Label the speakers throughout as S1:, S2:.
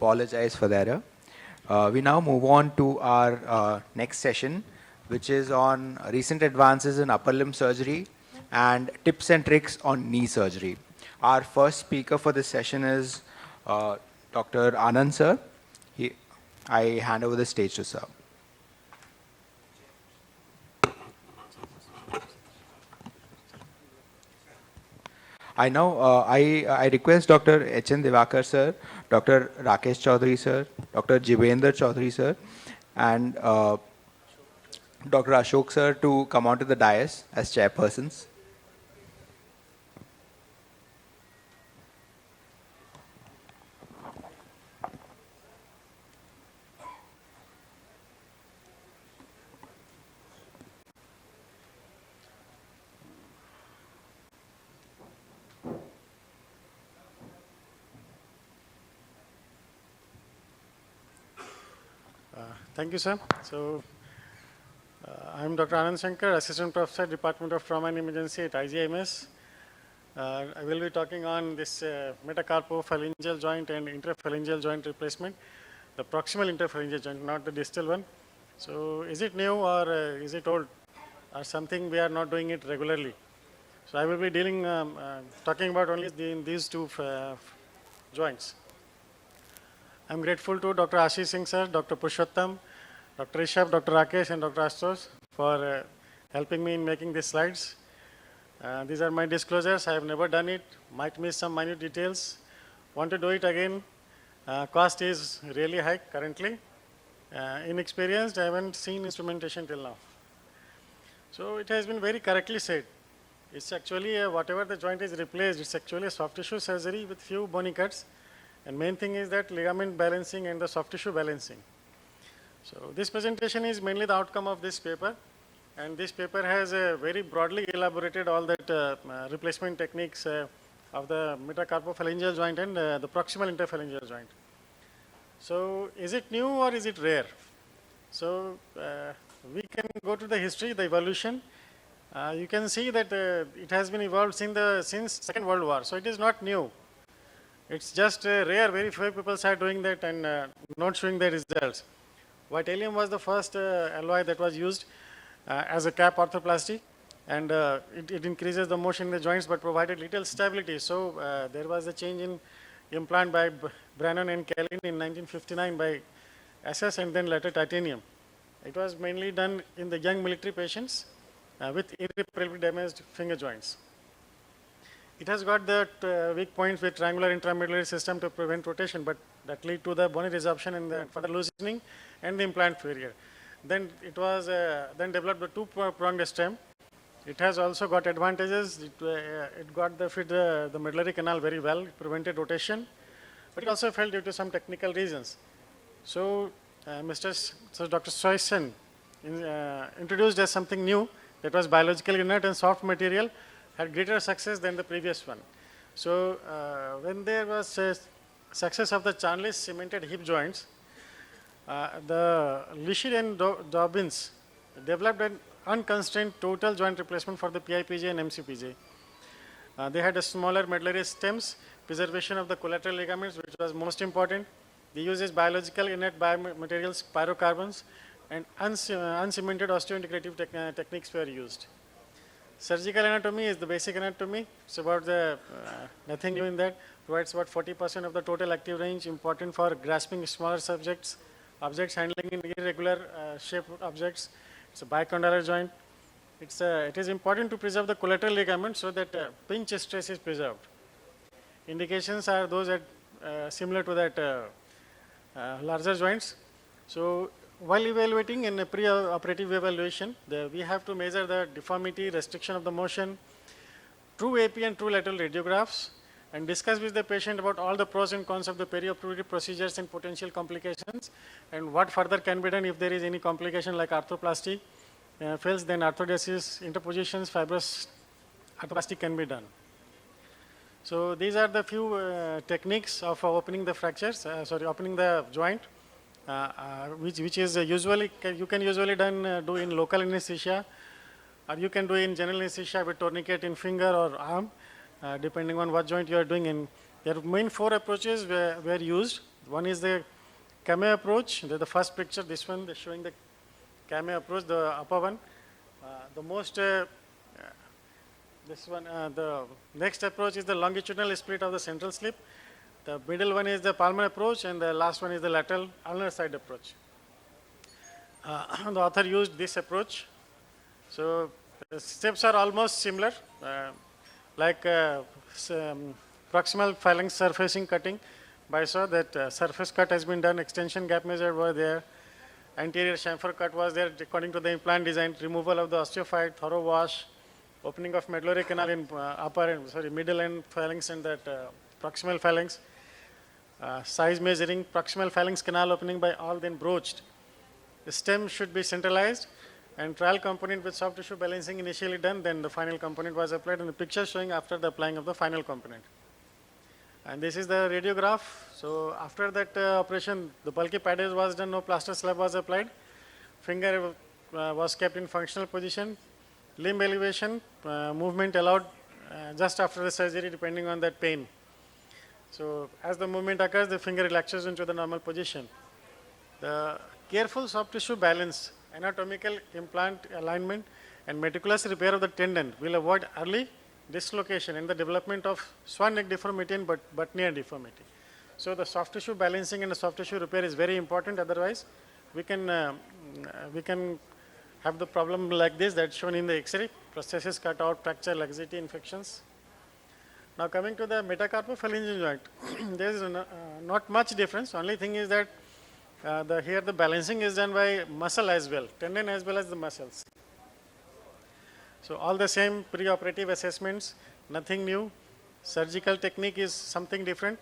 S1: apologize for that. We now move on to our next session, which is on recent advances in upper limb surgery and tips and tricks on knee surgery. Our first speaker for this session is Dr. Anand sir. I hand over the stage to sir. I request Dr. H.N. Divakar sir, Dr. Rakesh Chaudhary sir, Dr. Jivendra Chaudhary sir, and Dr. Ashok sir to come onto the dais as chairpersons.
S2: Thank you, sir. So, I am Dr. Anand Shankar, Assistant Professor, Department of Trauma and Emergency at IGMS. I will be talking on this metacarpophalangeal joint and interphalangeal joint replacement, the proximal interphalangeal joint, not the distal one. So, is it new or is it old or something we are not doing it regularly? So, I will be talking about only these two joints. I am grateful to Dr. Ashish Singh sir, Dr. Purushottam, Dr. Rishabh, Dr. Rakesh and Dr. Astos for helping me in making these slides. These are my disclosures. I have never done it, might miss some minute details. Want to do it again. Cost is really high currently. Inexperienced, I haven't seen instrumentation till now. So it has been very correctly said. It's actually whatever the joint is replaced, it's actually a soft tissue surgery with few bony cuts. And main thing is that ligament balancing and the soft tissue balancing. So this presentation is mainly the outcome of this paper. And this paper has very broadly elaborated all that replacement techniques of the metacarpophalangeal joint and the proximal interphalangeal joint. So is it new or is it rare? So we can go to the history, the evolution. You can see that it has been evolved since Second World War. So it is not new. It's just rare, very few people are doing that and not showing the results. Vitalium was the first alloy that was used as a cap orthoplasty, and it increases the motion in the joints but provided little stability. So there was a change in implant by Brannan and Kellin in 1959 by SS and then later titanium. It was mainly done in the young military patients with irreparably damaged finger joints. It has got the weak points with triangular intramedullary system to prevent rotation, but that lead to the bony resorption and the further loosening and the implant failure. Then it was then developed a two-pronged stem. It has also got advantages. It got the medullary canal very well, it prevented rotation, but it also failed due to some technical reasons. So Dr. Soisen introduced as something new that was biologically inert and soft material, had greater success than the previous one. So when there was success of the Charnley's cemented hip joints, the Lichid and Dobbins developed an unconstrained total joint replacement for the PIPJ and MCPJ. They had a smaller medullary stems, preservation of the collateral ligaments, which was most important. They uses biological inert biomaterials, pyrocarbons, and uncemented osteointegrative techniques were used. Surgical anatomy is the basic anatomy. It's about nothing new in that. Provides about 40% of the total active range, important for grasping smaller objects handling in irregular shaped objects. It's a bicondylar joint. It is important to preserve the collateral ligament so that pinch stress is preserved. Indications are those that similar to that larger joints. So while evaluating in a pre-operative evaluation, we have to measure the deformity, restriction of the motion, true AP and true lateral radiographs, and discuss with the patient about all the pros and cons of the perioperative procedures and potential complications, and what further can be done if there is any complication like arthroplasty fails, then arthrodesis, interpositions, fibrous arthroplasty can be done. So these are the few techniques of opening the fractures, opening the joint. Which is usually you can usually do in local anesthesia, or you can do in general anesthesia with tourniquet in finger or arm, depending on what joint you are doing. And there are main 4 approaches were used. One is the cameo approach. The first picture, this one, they're showing the cameo approach, the upper one. The most, this one, the next approach is the longitudinal split of the central slip. The middle one is the palmar approach, and the last one is the lateral ulnar side approach. The author used this approach. So the steps are almost similar, like proximal phalanx surfacing cutting. By so that surface cut has been done, extension gap measure were there, anterior chamfer cut was there according to the implant design, removal of the osteophyte, thorough wash, opening of medullary canal in middle end phalanx and that proximal phalanx, size measuring, proximal phalanx canal opening by all then broached. The stem should be centralized and trial component with soft tissue balancing initially done, then the final component was applied, and the picture showing after the applying of the final component. And this is the radiograph. So after that operation, the bulky paddage was done, no plaster slab was applied. Finger was kept in functional position. Limb elevation, movement allowed just after the surgery depending on that pain. So as the movement occurs, the finger relaxes into the normal position. The careful soft tissue balance, anatomical implant alignment, and meticulous repair of the tendon will avoid early dislocation and the development of swan neck deformity and butt near deformity. So the soft tissue balancing and the soft tissue repair is very important. Otherwise, we can have the problem like this that's shown in the X-ray: prosthesis cut out, fracture, laxity, infections. Now coming to the metacarpophalangeal joint, there is not much difference. Only thing is that here the balancing is done by muscle as well, tendon as well as the muscles. So all the same pre-operative assessments, nothing new. Surgical technique is something different.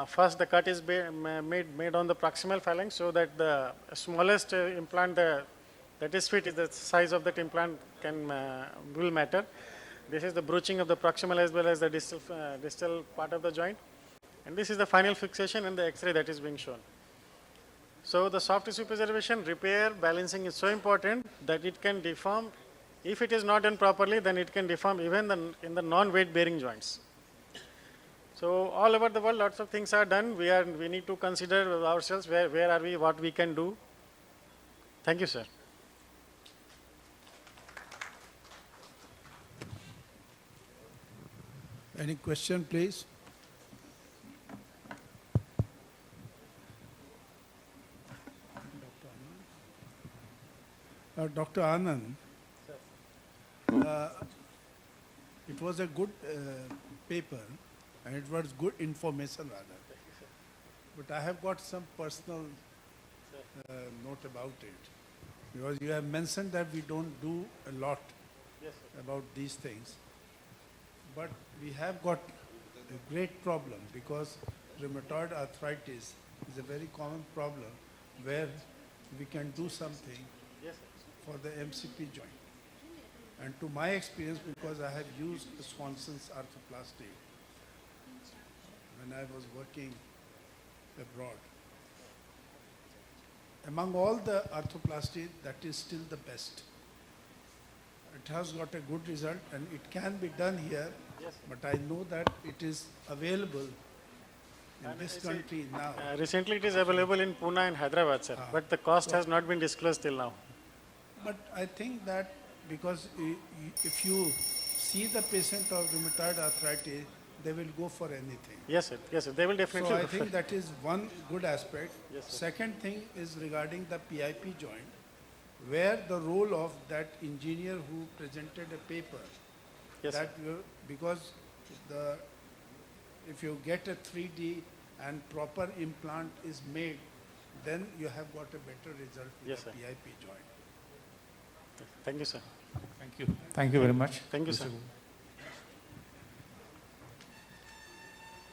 S2: First the cut is made on the proximal phalanx so that the smallest implant that is fit is the size of that implant will matter. This is the broaching of the proximal as well as the distal part of the joint. And this is the final fixation and the X-ray that is being shown. So the soft tissue preservation, repair, balancing is so important that it can deform. If it is not done properly, then it can deform even in the non-weight bearing joints. So all over the world, lots of things are done. We need to consider ourselves, where are we, what we can do. Thank you, sir.
S3: Any question, please? Dr. Anand, it was a good paper and it was good information rather. But I have got some personal note about it. Because you have mentioned that we don't do a lot about these things. But we have got a great problem because rheumatoid arthritis is a very common problem where we can do something for the MCP joint. And to my experience, because I have used Swanson's arthroplasty when I was working abroad. Among all the arthroplasty, that is still the best. It has got a good result and it can be done here, but I know that it is available in this country now.
S2: Recently it is available in Pune and Hyderabad, sir, but the cost has not been disclosed till now.
S3: But I think that because if you see the patient of rheumatoid arthritis, they will go for anything.
S2: Yes, sir. Yes, sir. They will definitely.
S3: So I think that is one good aspect.
S2: Yes, sir.
S3: Second thing is regarding the PIP joint, where the role of that engineer who presented a paper,
S2: Yes,
S3: that because if you get a 3D and proper implant is made, then you have got a better result with
S2: Yes,
S3: the
S2: sir.
S3: PIP joint.
S2: Thank you, sir.
S4: Thank you. Thank you very much.
S2: Thank you,
S4: Mr.
S2: sir.
S4: Gu.